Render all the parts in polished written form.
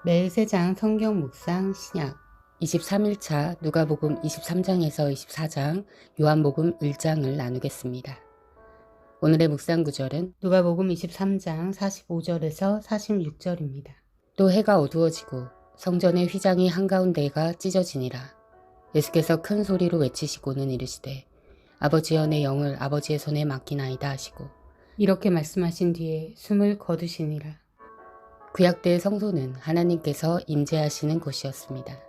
매일 3장 성경 묵상 신약 23일차 누가복음 23장에서 24장, 요한복음 1장을 나누겠습니다. 오늘의 묵상 구절은 누가복음 23장 45절에서 46절입니다. 또 해가 어두워지고 성전의 휘장이 한가운데가 찢어지니라. 예수께서 큰 소리로 외치시고는 이르시되 아버지여 내 영을 아버지의 손에 맡기나이다 하시고 이렇게 말씀하신 뒤에 숨을 거두시니라. 구약때의 성소는 하나님께서 임재하시는 곳이었습니다.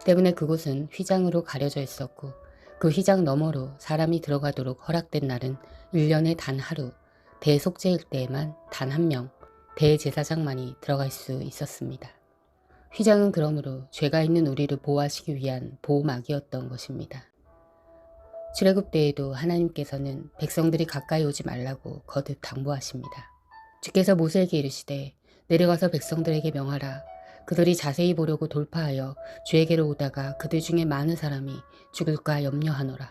때문에 그곳은 휘장으로 가려져 있었고 그 휘장 너머로 사람이 들어가도록 허락된 날은 1년에 단 하루, 대속죄일 때에만 단 한 명, 대제사장만이 들어갈 수 있었습니다. 휘장은 그러므로 죄가 있는 우리를 보호하시기 위한 보호막이었던 것입니다. 출애굽 때에도 하나님께서는 백성들이 가까이 오지 말라고 거듭 당부하십니다. 주께서 모세에게 이르시되 내려가서 백성들에게 명하라. 그들이 자세히 보려고 돌파하여 주에게로 오다가 그들 중에 많은 사람이 죽을까 염려하노라.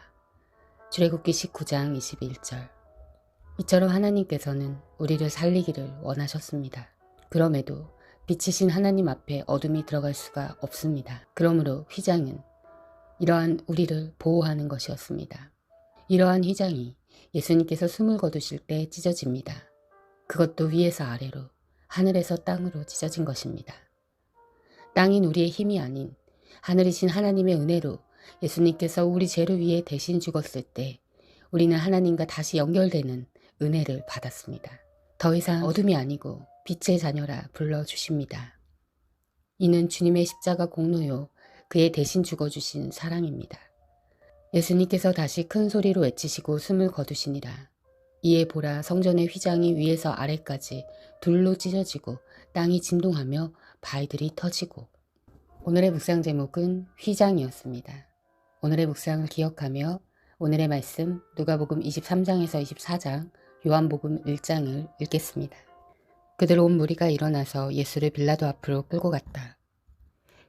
출애굽기 19장 21절. 이처럼 하나님께서는 우리를 살리기를 원하셨습니다. 그럼에도 빛이신 하나님 앞에 어둠이 들어갈 수가 없습니다. 그러므로 휘장은 이러한 우리를 보호하는 것이었습니다. 이러한 휘장이 예수님께서 숨을 거두실 때 찢어집니다. 그것도 위에서 아래로, 하늘에서 땅으로 찢어진 것입니다. 땅인 우리의 힘이 아닌 하늘이신 하나님의 은혜로 예수님께서 우리 죄를 위해 대신 죽었을 때 우리는 하나님과 다시 연결되는 은혜를 받았습니다. 더 이상 어둠이 아니고 빛의 자녀라 불러주십니다. 이는 주님의 십자가 공로요 그의 대신 죽어주신 사랑입니다. 예수님께서 다시 큰 소리로 외치시고 숨을 거두시니라. 이에 보라 성전의 휘장이 위에서 아래까지 둘로 찢어지고 땅이 진동하며 바위들이 터지고. 오늘의 묵상 제목은 휘장이었습니다. 오늘의 묵상을 기억하며 오늘의 말씀 누가복음 23장에서 24장, 요한복음 1장을 읽겠습니다. 그들 온 무리가 일어나서 예수를 빌라도 앞으로 끌고 갔다.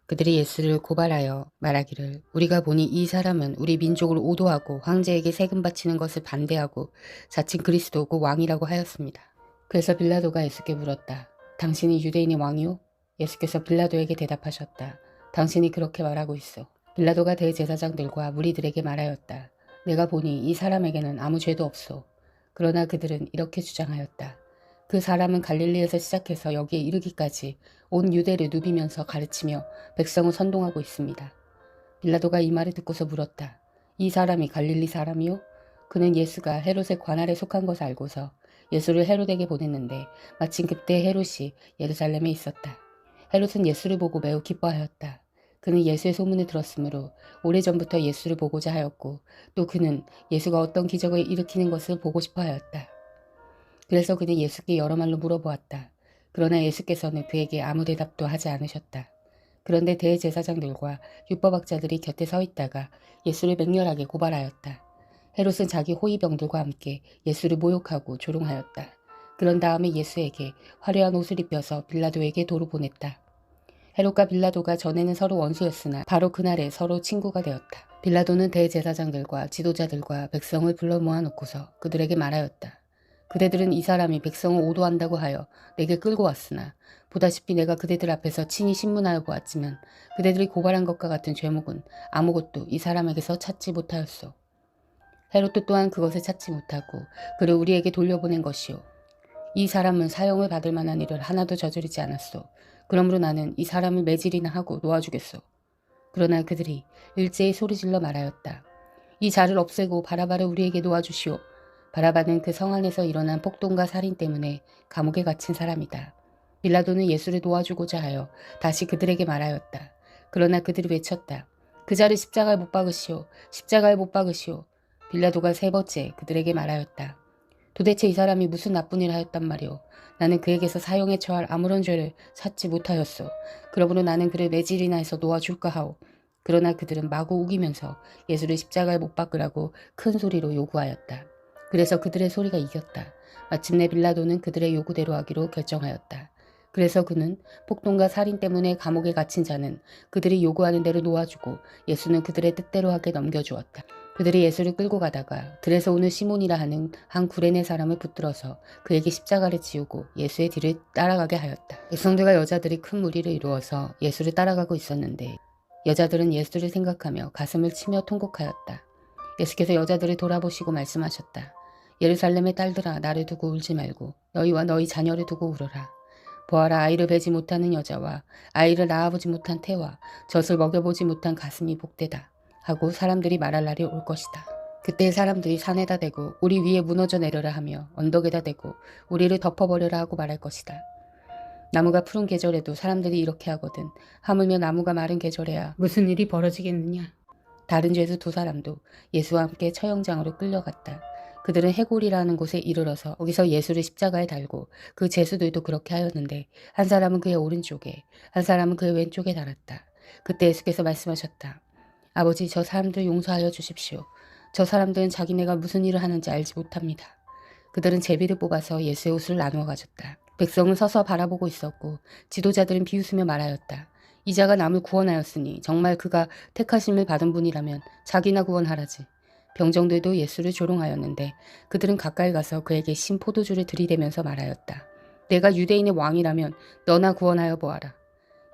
그들이 예수를 고발하여 말하기를 우리가 보니 이 사람은 우리 민족을 오도하고 황제에게 세금 바치는 것을 반대하고 자칭 그리스도고 왕이라고 하였습니다. 그래서 빌라도가 예수께 물었다. 당신이 유대인의 왕이요? 예수께서 빌라도에게 대답하셨다. 당신이 그렇게 말하고 있어. 빌라도가 대제사장들과 무리들에게 말하였다. 내가 보니 이 사람에게는 아무 죄도 없소. 그러나 그들은 이렇게 주장하였다. 그 사람은 갈릴리에서 시작해서 여기에 이르기까지 온 유대를 누비면서 가르치며 백성을 선동하고 있습니다. 빌라도가 이 말을 듣고서 물었다. 이 사람이 갈릴리 사람이요? 그는 예수가 헤롯의 관할에 속한 것을 알고서 예수를 헤롯에게 보냈는데 마침 그때 헤롯이 예루살렘에 있었다. 헤롯은 예수를 보고 매우 기뻐하였다. 그는 예수의 소문을 들었으므로 오래전부터 예수를 보고자 하였고 또 그는 예수가 어떤 기적을 일으키는 것을 보고 싶어 하였다. 그래서 그는 예수께 여러 말로 물어보았다. 그러나 예수께서는 그에게 아무 대답도 하지 않으셨다. 그런데 대제사장들과 율법학자들이 곁에 서 있다가 예수를 맹렬하게 고발하였다. 헤롯은 자기 호위병들과 함께 예수를 모욕하고 조롱하였다. 그런 다음에 예수에게 화려한 옷을 입혀서 빌라도에게 도로 보냈다. 헤롯과 빌라도가 전에는 서로 원수였으나 바로 그날에 서로 친구가 되었다. 빌라도는 대제사장들과 지도자들과 백성을 불러 모아놓고서 그들에게 말하였다. 그대들은 이 사람이 백성을 오도한다고 하여 내게 끌고 왔으나 보다시피 내가 그대들 앞에서 친히 신문하여 보았지만 그대들이 고발한 것과 같은 죄목은 아무것도 이 사람에게서 찾지 못하였소. 헤롯도 또한 그것을 찾지 못하고 그를 우리에게 돌려보낸 것이요. 이 사람은 사형을 받을 만한 일을 하나도 저지르지 않았소. 그러므로 나는 이 사람을 매질이나 하고 놓아주겠소. 그러나 그들이 일제히 소리질러 말하였다. 이 자를 없애고 바라바를 우리에게 놓아주시오. 바라바는 그 성 안에서 일어난 폭동과 살인 때문에 감옥에 갇힌 사람이다. 빌라도는 예수를 도와주고자 하여 다시 그들에게 말하였다. 그러나 그들이 외쳤다. 그 자를 십자가에 못 박으시오. 십자가에 못 박으시오. 빌라도가 3번째 그들에게 말하였다. 도대체 이 사람이 무슨 나쁜 일을 하였단 말이오. 나는 그에게서 사형에 처할 아무런 죄를 찾지 못하였소. 그러므로 나는 그를 매질이나 해서 놓아줄까 하오. 그러나 그들은 마구 우기면서 예수를 십자가에 못 박으라고 큰 소리로 요구하였다. 그래서 그들의 소리가 이겼다. 마침내 빌라도는 그들의 요구대로 하기로 결정하였다. 그래서 그는 폭동과 살인 때문에 감옥에 갇힌 자는 그들이 요구하는 대로 놓아주고 예수는 그들의 뜻대로 하게 넘겨주었다. 그들이 예수를 끌고 가다가 들에서 오는 시몬이라 하는 한 구레네 사람을 붙들어서 그에게 십자가를 지우고 예수의 뒤를 따라가게 하였다. 백성들과 여자들이 큰 무리를 이루어서 예수를 따라가고 있었는데 여자들은 예수를 생각하며 가슴을 치며 통곡하였다. 예수께서 여자들을 돌아보시고 말씀하셨다. 예루살렘의 딸들아, 나를 두고 울지 말고 너희와 너희 자녀를 두고 울어라. 보아라, 아이를 베지 못하는 여자와 아이를 낳아보지 못한 태와 젖을 먹여보지 못한 가슴이 복되다 하고 사람들이 말할 날이 올 것이다. 그때 사람들이 산에다 대고 우리 위에 무너져 내려라 하며 언덕에다 대고 우리를 덮어버려라 하고 말할 것이다. 나무가 푸른 계절에도 사람들이 이렇게 하거든 하물며 나무가 마른 계절에야 무슨 일이 벌어지겠느냐. 다른 죄수 두 사람도 예수와 함께 처형장으로 끌려갔다. 그들은 해골이라는 곳에 이르러서 거기서 예수를 십자가에 달고 그 죄수들도 그렇게 하였는데 한 사람은 그의 오른쪽에 한 사람은 그의 왼쪽에 달았다. 그때 예수께서 말씀하셨다. 아버지, 저 사람들 용서하여 주십시오. 저 사람들은 자기네가 무슨 일을 하는지 알지 못합니다. 그들은 제비를 뽑아서 예수의 옷을 나누어 가졌다. 백성은 서서 바라보고 있었고 지도자들은 비웃으며 말하였다. 이자가 남을 구원하였으니 정말 그가 택하심을 받은 분이라면 자기나 구원하라지. 병정들도 예수를 조롱하였는데 그들은 가까이 가서 그에게 신 포도주를 들이대면서 말하였다. 내가 유대인의 왕이라면 너나 구원하여 보아라.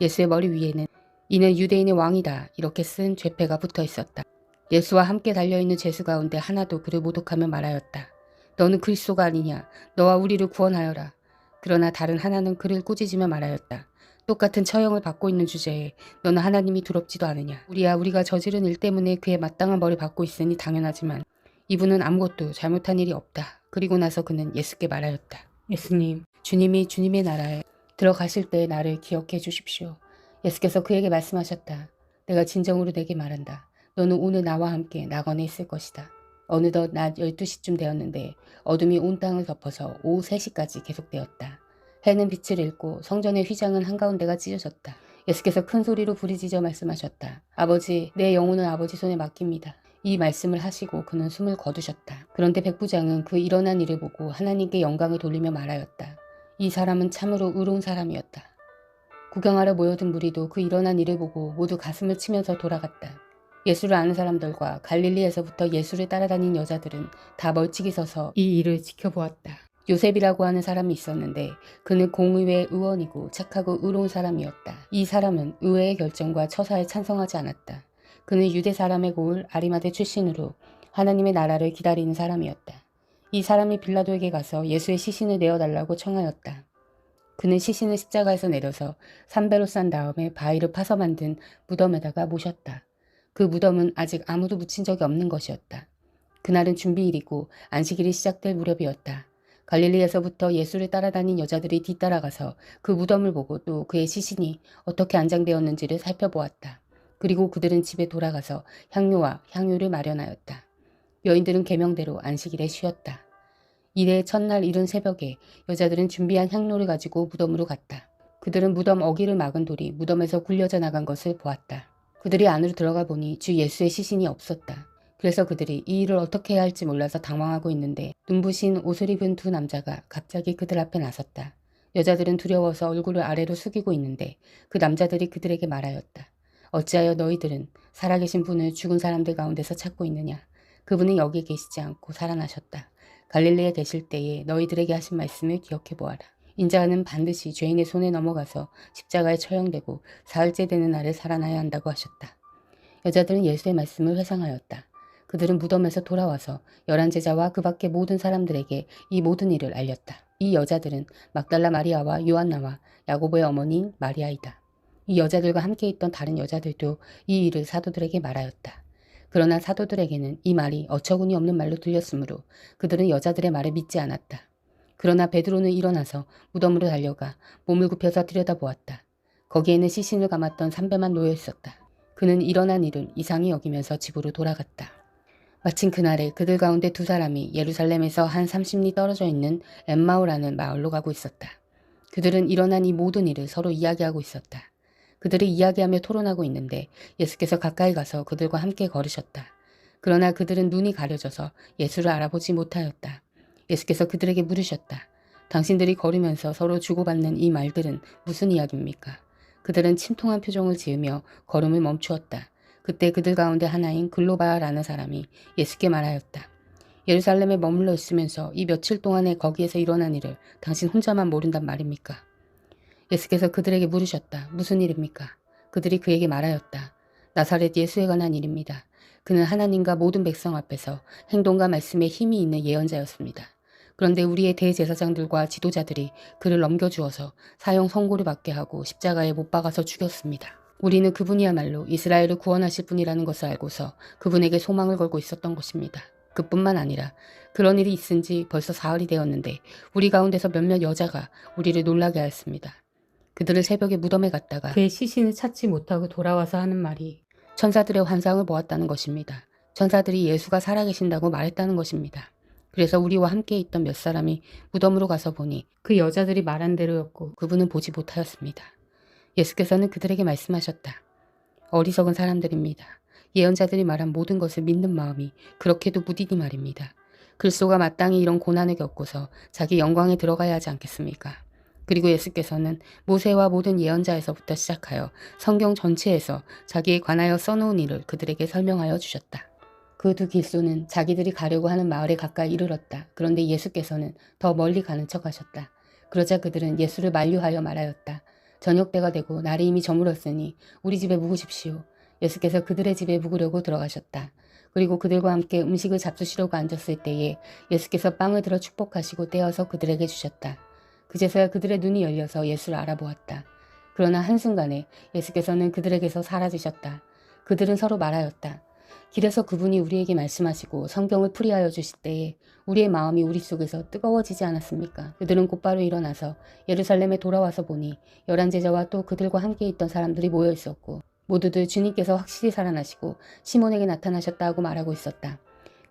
예수의 머리 위에는 이는 유대인의 왕이다 이렇게 쓴 죄패가 붙어 있었다. 예수와 함께 달려있는 죄수 가운데 하나도 그를 모독하며 말하였다. 너는 그리스도가 아니냐. 너와 우리를 구원하여라. 그러나 다른 하나는 그를 꾸짖으며 말하였다. 똑같은 처형을 받고 있는 주제에 너는 하나님이 두렵지도 않으냐. 우리가 저지른 일 때문에 그의 마땅한 벌을 받고 있으니 당연하지만 이분은 아무것도 잘못한 일이 없다. 그리고 나서 그는 예수께 말하였다. 예수님, 주님이 주님의 나라에 들어가실 때 나를 기억해 주십시오. 예수께서 그에게 말씀하셨다. 내가 진정으로 내게 말한다. 너는 오늘 나와 함께 낙원에 있을 것이다. 어느덧 낮 12시쯤 되었는데 어둠이 온 땅을 덮어서 오후 3시까지 계속되었다. 해는 빛을 잃고 성전의 휘장은 한가운데가 찢어졌다. 예수께서 큰 소리로 부르짖어 말씀하셨다. 아버지, 내 영혼을 아버지 손에 맡깁니다. 이 말씀을 하시고 그는 숨을 거두셨다. 그런데 백부장은 그 일어난 일을 보고 하나님께 영광을 돌리며 말하였다. 이 사람은 참으로 의로운 사람이었다. 구경하러 모여든 무리도 그 일어난 일을 보고 모두 가슴을 치면서 돌아갔다. 예수를 아는 사람들과 갈릴리에서부터 예수를 따라다닌 여자들은 다 멀찍이 서서 이 일을 지켜보았다. 요셉이라고 하는 사람이 있었는데 그는 공의회 의원이고 착하고 의로운 사람이었다. 이 사람은 의회의 결정과 처사에 찬성하지 않았다. 그는 유대 사람의 고을 아리마대 출신으로 하나님의 나라를 기다리는 사람이었다. 이 사람이 빌라도에게 가서 예수의 시신을 내어달라고 청하였다. 그는 시신을 십자가에서 내려서 삼배로 싼 다음에 바위를 파서 만든 무덤에다가 모셨다. 그 무덤은 아직 아무도 묻힌 적이 없는 것이었다. 그날은 준비일이고 안식일이 시작될 무렵이었다. 갈릴리에서부터 예수를 따라다닌 여자들이 뒤따라가서 그 무덤을 보고 또 그의 시신이 어떻게 안장되었는지를 살펴보았다. 그리고 그들은 집에 돌아가서 향료와 향유를 마련하였다. 여인들은 계명대로 안식일에 쉬었다. 이래 첫날 이른 새벽에 여자들은 준비한 향료를 가지고 무덤으로 갔다. 그들은 무덤 어기를 막은 돌이 무덤에서 굴려져 나간 것을 보았다. 그들이 안으로 들어가 보니 주 예수의 시신이 없었다. 그래서 그들이 이 일을 어떻게 해야 할지 몰라서 당황하고 있는데 눈부신 옷을 입은 두 남자가 갑자기 그들 앞에 나섰다. 여자들은 두려워서 얼굴을 아래로 숙이고 있는데 그 남자들이 그들에게 말하였다. 어찌하여 너희들은 살아계신 분을 죽은 사람들 가운데서 찾고 있느냐. 그분은 여기 계시지 않고 살아나셨다. 갈릴리에 계실 때에 너희들에게 하신 말씀을 기억해 보아라. 인자는 반드시 죄인의 손에 넘어가서 십자가에 처형되고 사흘째 되는 날에 살아나야 한다고 하셨다. 여자들은 예수의 말씀을 회상하였다. 그들은 무덤에서 돌아와서 11제자와 그 밖의 모든 사람들에게 이 모든 일을 알렸다. 이 여자들은 막달라 마리아와 요한나와 야고보의 어머니인 마리아이다. 이 여자들과 함께 있던 다른 여자들도 이 일을 사도들에게 말하였다. 그러나 사도들에게는 이 말이 어처구니 없는 말로 들렸으므로 그들은 여자들의 말을 믿지 않았다. 그러나 베드로는 일어나서 무덤으로 달려가 몸을 굽혀서 들여다보았다. 거기에는 시신을 감았던 삼배만 놓여 있었다. 그는 일어난 일을 이상히 여기면서 집으로 돌아갔다. 마침 그날에 그들 가운데 두 사람이 예루살렘에서 한 30리 떨어져 있는 엠마오라는 마을로 가고 있었다. 그들은 일어난 이 모든 일을 서로 이야기하고 있었다. 그들이 이야기하며 토론하고 있는데 예수께서 가까이 가서 그들과 함께 걸으셨다. 그러나 그들은 눈이 가려져서 예수를 알아보지 못하였다. 예수께서 그들에게 물으셨다. 당신들이 걸으면서 서로 주고받는 이 말들은 무슨 이야기입니까? 그들은 침통한 표정을 지으며 걸음을 멈추었다. 그때 그들 가운데 하나인 글로바라는 사람이 예수께 말하였다. 예루살렘에 머물러 있으면서 이 며칠 동안에 거기에서 일어난 일을 당신 혼자만 모른단 말입니까? 예수께서 그들에게 물으셨다. 무슨 일입니까? 그들이 그에게 말하였다. 나사렛 예수에 관한 일입니다. 그는 하나님과 모든 백성 앞에서 행동과 말씀에 힘이 있는 예언자였습니다. 그런데 우리의 대제사장들과 지도자들이 그를 넘겨주어서 사형 선고를 받게 하고 십자가에 못 박아서 죽였습니다. 우리는 그분이야말로 이스라엘을 구원하실 분이라는 것을 알고서 그분에게 소망을 걸고 있었던 것입니다. 그뿐만 아니라 그런 일이 있은 지 벌써 사흘이 되었는데 우리 가운데서 몇몇 여자가 우리를 놀라게 하였습니다. 그들을 새벽에 무덤에 갔다가 그의 시신을 찾지 못하고 돌아와서 하는 말이 천사들의 환상을 보았다는 것입니다. 천사들이 예수가 살아계신다고 말했다는 것입니다. 그래서 우리와 함께 있던 몇 사람이 무덤으로 가서 보니 그 여자들이 말한 대로였고 그분은 보지 못하였습니다. 예수께서는 그들에게 말씀하셨다. 어리석은 사람들입니다. 예언자들이 말한 모든 것을 믿는 마음이 그렇게도 무디디 말입니다. 그리스도가 마땅히 이런 고난을 겪고서 자기 영광에 들어가야 하지 않겠습니까? 그리고 예수께서는 모세와 모든 예언자에서부터 시작하여 성경 전체에서 자기에 관하여 써놓은 일을 그들에게 설명하여 주셨다. 그 두 길소는 자기들이 가려고 하는 마을에 가까이 이르렀다. 그런데 예수께서는 더 멀리 가는 척하셨다. 그러자 그들은 예수를 만류하여 말하였다. 저녁 때가 되고 날이 이미 저물었으니 우리 집에 묵으십시오. 예수께서 그들의 집에 묵으려고 들어가셨다. 그리고 그들과 함께 음식을 잡수시려고 앉았을 때에 예수께서 빵을 들어 축복하시고 떼어서 그들에게 주셨다. 그제서야 그들의 눈이 열려서 예수를 알아보았다. 그러나 한순간에 예수께서는 그들에게서 사라지셨다. 그들은 서로 말하였다. 길에서 그분이 우리에게 말씀하시고 성경을 풀이하여 주실 때에 우리의 마음이 우리 속에서 뜨거워지지 않았습니까? 그들은 곧바로 일어나서 예루살렘에 돌아와서 보니 11제자와 또 그들과 함께 있던 사람들이 모여 있었고 모두들 주님께서 확실히 살아나시고 시몬에게 나타나셨다고 말하고 있었다.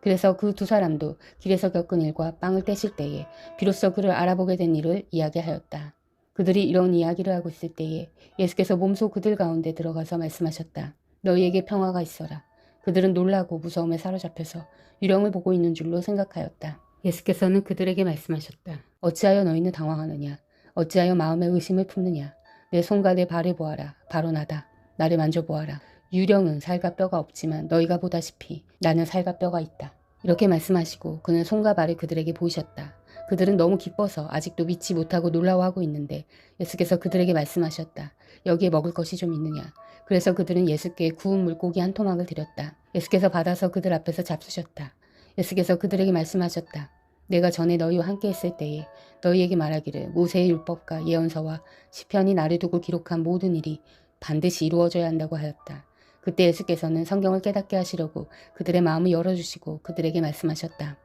그래서 그 두 사람도 길에서 겪은 일과 빵을 떼실 때에 비로소 그를 알아보게 된 일을 이야기하였다. 그들이 이런 이야기를 하고 있을 때에 예수께서 몸소 그들 가운데 들어가서 말씀하셨다. 너희에게 평화가 있어라. 그들은 놀라고 무서움에 사로잡혀서 유령을 보고 있는 줄로 생각하였다. 예수께서는 그들에게 말씀하셨다. 어찌하여 너희는 당황하느냐? 어찌하여 마음에 의심을 품느냐? 내 손과 내 발을 보아라. 바로 나다. 나를 만져보아라. 유령은 살과 뼈가 없지만 너희가 보다시피 나는 살과 뼈가 있다. 이렇게 말씀하시고 그는 손과 발을 그들에게 보이셨다. 그들은 너무 기뻐서 아직도 믿지 못하고 놀라워하고 있는데 예수께서 그들에게 말씀하셨다. 여기에 먹을 것이 좀 있느냐? 그래서 그들은 예수께 구운 물고기 한 토막을 드렸다. 예수께서 받아서 그들 앞에서 잡수셨다. 예수께서 그들에게 말씀하셨다. 내가 전에 너희와 함께 있을 때에 너희에게 말하기를 모세의 율법과 예언서와 시편이 나를 두고 기록한 모든 일이 반드시 이루어져야 한다고 하였다. 그때 예수께서는 성경을 깨닫게 하시려고 그들의 마음을 열어주시고 그들에게 말씀하셨다.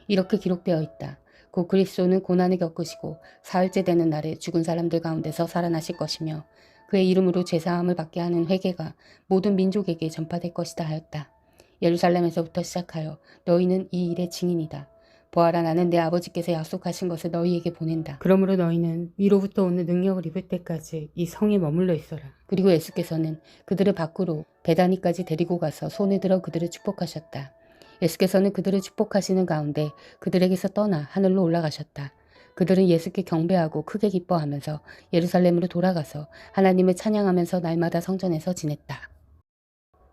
이렇게 기록되어 있다. 곧 그리스도는 고난을 겪으시고 사흘째 되는 날에 죽은 사람들 가운데서 살아나실 것이며 그의 이름으로 죄사함을 받게 하는 회개가 모든 민족에게 전파될 것이다 하였다. 예루살렘에서부터 시작하여 너희는 이 일의 증인이다. 보아라 나는 내 아버지께서 약속하신 것을 너희에게 보낸다. 그러므로 너희는 위로부터 오는 능력을 입을 때까지 이 성에 머물러 있어라. 그리고 예수께서는 그들을 밖으로 베다니까지 데리고 가서 손을 들어 그들을 축복하셨다. 예수께서는 그들을 축복하시는 가운데 그들에게서 떠나 하늘로 올라가셨다. 그들은 예수께 경배하고 크게 기뻐하면서 예루살렘으로 돌아가서 하나님을 찬양하면서 날마다 성전에서 지냈다.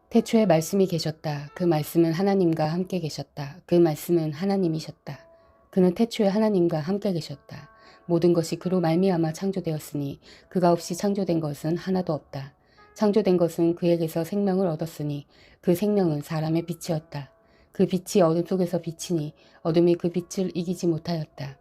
태초에 말씀이 계셨다. 그 말씀은 하나님과 함께 계셨다. 그 말씀은 하나님이셨다. 그는 태초에 하나님과 함께 계셨다. 모든 것이 그로 말미암아 창조되었으니 그가 없이 창조된 것은 하나도 없다. 창조된 것은 그에게서 생명을 얻었으니 그 생명은 사람의 빛이었다. 그 빛이 어둠 속에서 비치니 어둠이 그 빛을 이기지 못하였다.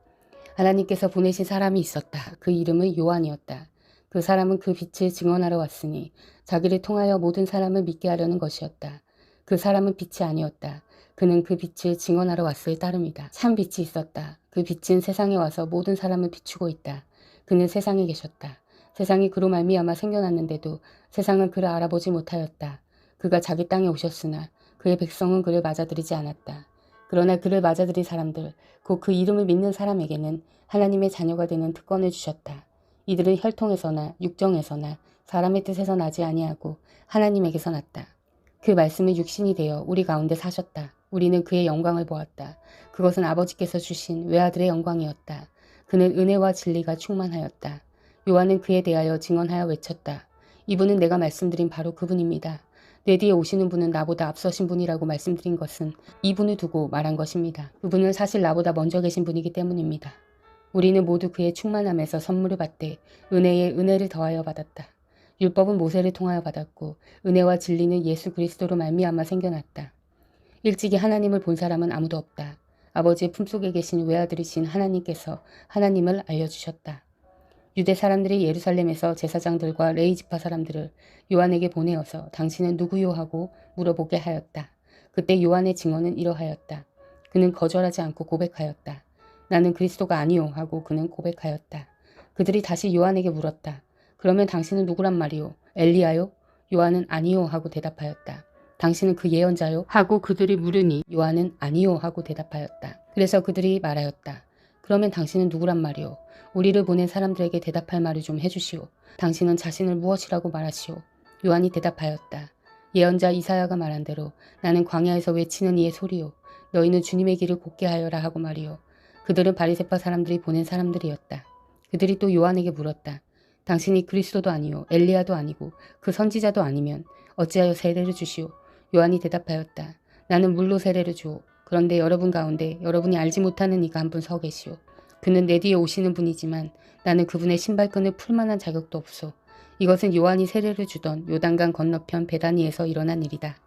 하나님께서 보내신 사람이 있었다. 그 이름은 요한이었다. 그 사람은 그 빛을 증언하러 왔으니 자기를 통하여 모든 사람을 믿게 하려는 것이었다. 그 사람은 빛이 아니었다. 그는 그 빛을 증언하러 왔을 따름이다. 참 빛이 있었다. 그 빛은 세상에 와서 모든 사람을 비추고 있다. 그는 세상에 계셨다. 세상이 그로 말미암아 생겨났는데도 세상은 그를 알아보지 못하였다. 그가 자기 땅에 오셨으나 그의 백성은 그를 맞아들이지 않았다. 그러나 그를 맞아들인 사람들, 곧 그 이름을 믿는 사람에게는 하나님의 자녀가 되는 특권을 주셨다. 이들은 혈통에서나 육정에서나 사람의 뜻에서 나지 아니하고 하나님에게서 났다. 그 말씀이 육신이 되어 우리 가운데 사셨다. 우리는 그의 영광을 보았다. 그것은 아버지께서 주신 외아들의 영광이었다. 그는 은혜와 진리가 충만하였다. 요한은 그에 대하여 증언하여 외쳤다. 이분은 내가 말씀드린 바로 그분입니다. 내 뒤에 오시는 분은 나보다 앞서신 분이라고 말씀드린 것은 이분을 두고 말한 것입니다. 그분은 사실 나보다 먼저 계신 분이기 때문입니다. 우리는 모두 그의 충만함에서 선물을 받되 은혜에 은혜를 더하여 받았다. 율법은 모세를 통하여 받았고 은혜와 진리는 예수 그리스도로 말미암아 생겨났다. 일찍이 하나님을 본 사람은 아무도 없다. 아버지의 품속에 계신 외아들이신 하나님께서 하나님을 알려주셨다. 유대 사람들이 예루살렘에서 제사장들과 레위 지파 사람들을 요한에게 보내어서 당신은 누구요 하고 물어보게 하였다. 그때 요한의 증언은 이러하였다. 그는 거절하지 않고 고백하였다. 나는 그리스도가 아니요 하고 그는 고백하였다. 그들이 다시 요한에게 물었다. 그러면 당신은 누구란 말이요? 엘리야요? 요한은 아니요 하고 대답하였다. 당신은 그 예언자요? 하고 그들이 물으니 요한은 아니요 하고 대답하였다. 그래서 그들이 말하였다. 그러면 당신은 누구란 말이요? 우리를 보낸 사람들에게 대답할 말을 좀 해주시오. 당신은 자신을 무엇이라고 말하시오? 요한이 대답하였다. 예언자 이사야가 말한 대로 나는 광야에서 외치는 이의 소리요. 너희는 주님의 길을 곧게 하여라 하고 말이요. 그들은 바리새파 사람들이 보낸 사람들이었다. 그들이 또 요한에게 물었다. 당신이 그리스도도 아니요 엘리야도 아니고 그 선지자도 아니면 어찌하여 세례를 주시오? 요한이 대답하였다. 나는 물로 세례를 주오. 그런데 여러분 가운데 여러분이 알지 못하는 이가 한 분 서 계시오. 그는 내 뒤에 오시는 분이지만 나는 그분의 신발끈을 풀 만한 자격도 없소. 이것은 요한이 세례를 주던 요단강 건너편 베다니에서 일어난 일이다.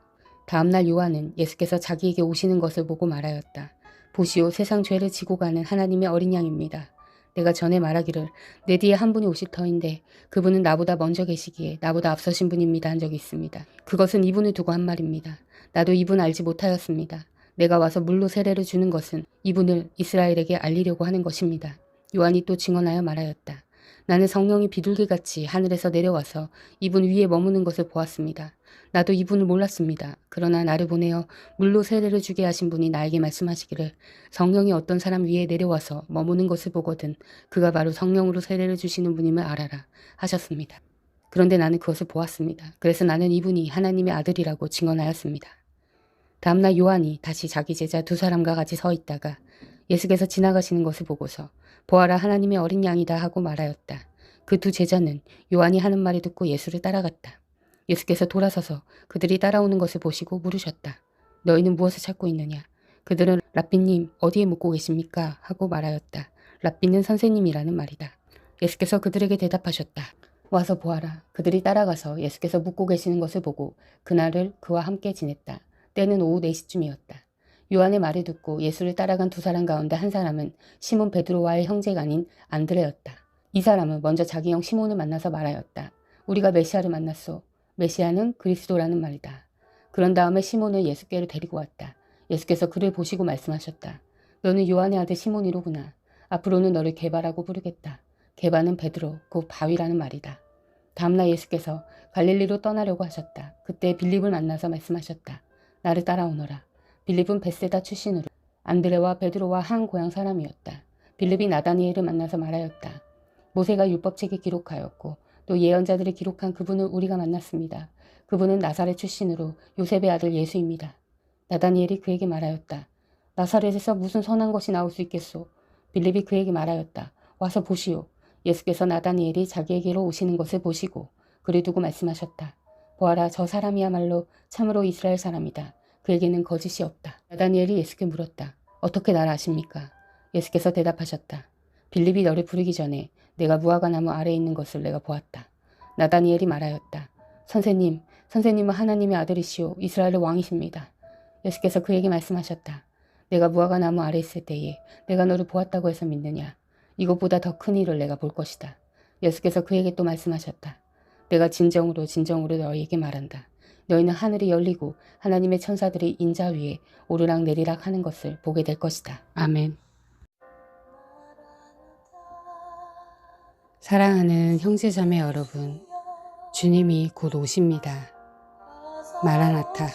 다음날 요한은 예수께서 자기에게 오시는 것을 보고 말하였다. 보시오, 세상 죄를 지고 가는 하나님의 어린 양입니다. 내가 전에 말하기를 내 뒤에 한 분이 오실 터인데 그분은 나보다 먼저 계시기에 나보다 앞서신 분입니다 한 적이 있습니다. 그것은 이분을 두고 한 말입니다. 나도 이분 알지 못하였습니다. 내가 와서 물로 세례를 주는 것은 이분을 이스라엘에게 알리려고 하는 것입니다. 요한이 또 증언하여 말하였다. 나는 성령이 비둘기같이 하늘에서 내려와서 이분 위에 머무는 것을 보았습니다. 나도 이분을 몰랐습니다. 그러나 나를 보내어 물로 세례를 주게 하신 분이 나에게 말씀하시기를 성령이 어떤 사람 위에 내려와서 머무는 것을 보거든 그가 바로 성령으로 세례를 주시는 분임을 알아라 하셨습니다. 그런데 나는 그것을 보았습니다. 그래서 나는 이분이 하나님의 아들이라고 증언하였습니다. 다음날 요한이 다시 자기 제자 두 사람과 같이 서 있다가 예수께서 지나가시는 것을 보고서 보아라 하나님의 어린 양이다 하고 말하였다. 그 두 제자는 요한이 하는 말을 듣고 예수를 따라갔다. 예수께서 돌아서서 그들이 따라오는 것을 보시고 물으셨다. 너희는 무엇을 찾고 있느냐? 그들은 랍비님 어디에 묵고 계십니까? 하고 말하였다. 랍비는 선생님이라는 말이다. 예수께서 그들에게 대답하셨다. 와서 보아라. 그들이 따라가서 예수께서 묵고 계시는 것을 보고 그날을 그와 함께 지냈다. 때는 오후 4시쯤이었다. 요한의 말을 듣고 예수를 따라간 두 사람 가운데 한 사람은 시몬 베드로와의 형제가 아닌 안드레였다. 이 사람은 먼저 자기 형 시몬을 만나서 말하였다. 우리가 메시아를 만났소. 메시아는 그리스도라는 말이다. 그런 다음에 시몬을 예수께로 데리고 왔다. 예수께서 그를 보시고 말씀하셨다. 너는 요한의 아들 시몬이로구나. 앞으로는 너를 게바라고 부르겠다. 게바는 베드로, 곧 바위라는 말이다. 다음날 예수께서 갈릴리로 떠나려고 하셨다. 그때 빌립을 만나서 말씀하셨다. 나를 따라오너라. 빌립은 벳세다 출신으로 안드레와 베드로와 한 고향 사람이었다. 빌립이 나다니엘을 만나서 말하였다. 모세가 율법책에 기록하였고 또 예언자들이 기록한 그분을 우리가 만났습니다. 그분은 나사렛 출신으로 요셉의 아들 예수입니다. 나다니엘이 그에게 말하였다. 나사렛에서 무슨 선한 것이 나올 수 있겠소? 빌립이 그에게 말하였다. 와서 보시오. 예수께서 나다니엘이 자기에게로 오시는 것을 보시고 그를 두고 말씀하셨다. 보아라, 저 사람이야말로 참으로 이스라엘 사람이다. 그에게는 거짓이 없다. 나다니엘이 예수께 물었다. 어떻게 나를 아십니까? 예수께서 대답하셨다. 빌립이 너를 부르기 전에 내가 무화과 나무 아래에 있는 것을 내가 보았다. 나다니엘이 말하였다. 선생님은 하나님의 아들이시오 이스라엘의 왕이십니다. 예수께서 그에게 말씀하셨다. 내가 무화과 나무 아래에 있을 때에 내가 너를 보았다고 해서 믿느냐? 이것보다 더 큰 일을 내가 볼 것이다. 예수께서 그에게 또 말씀하셨다. 내가 진정으로 너희에게 말한다. 너희는 하늘이 열리고 하나님의 천사들이 인자 위에 오르락 내리락 하는 것을 보게 될 것이다. 아멘. 사랑하는 형제자매 여러분, 주님이 곧 오십니다. 마라나타.